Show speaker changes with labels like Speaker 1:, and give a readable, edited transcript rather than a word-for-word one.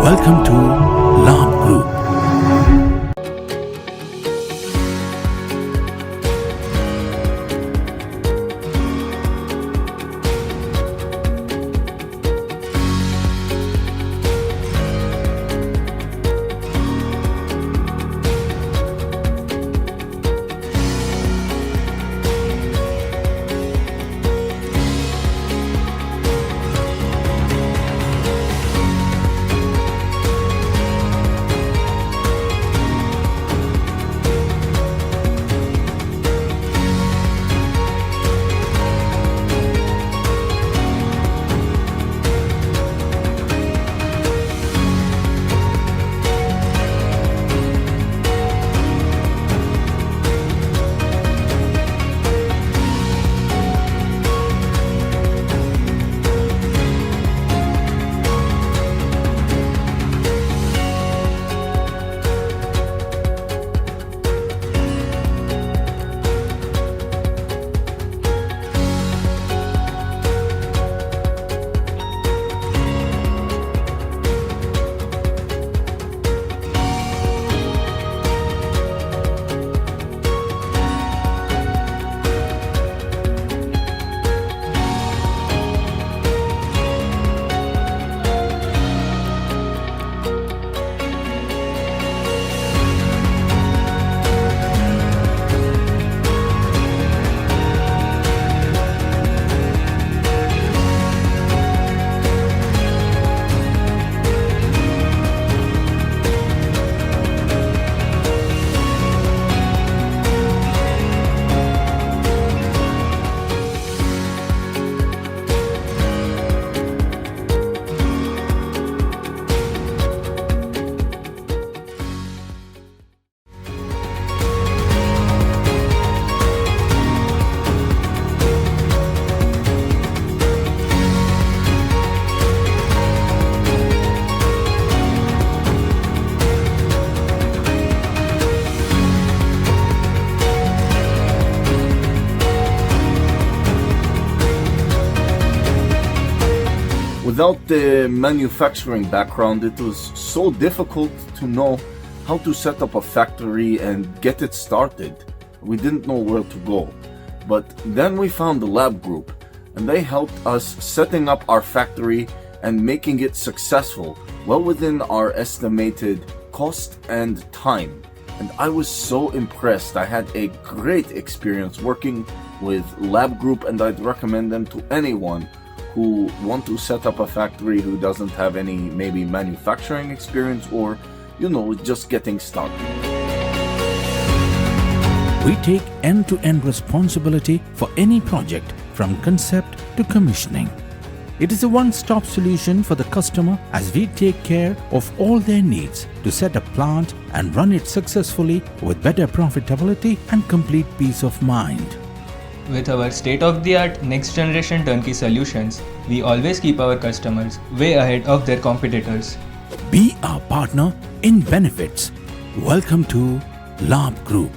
Speaker 1: Welcome to Labh Group.
Speaker 2: Without the manufacturing background, it was so difficult to know how to set up a factory and get it started. We didn't know where to go. But then we found the Labh Group, and they helped us setting up our factory and making it successful, well within our estimated cost and time. And I was so impressed. I had a great experience working with Labh Group, and I'd recommend them to anyone who want to set up a factory who doesn't have any maybe manufacturing experience or, just getting started.
Speaker 1: We take end-to-end responsibility for any project from concept to commissioning. It is a one-stop solution for the customer as we take care of all their needs to set a plant and run it successfully with better profitability and complete peace of mind.
Speaker 3: With our state-of-the-art next-generation turnkey solutions, we always keep our customers way ahead of their competitors.
Speaker 1: Be our partner in benefits. Welcome to Labh Group.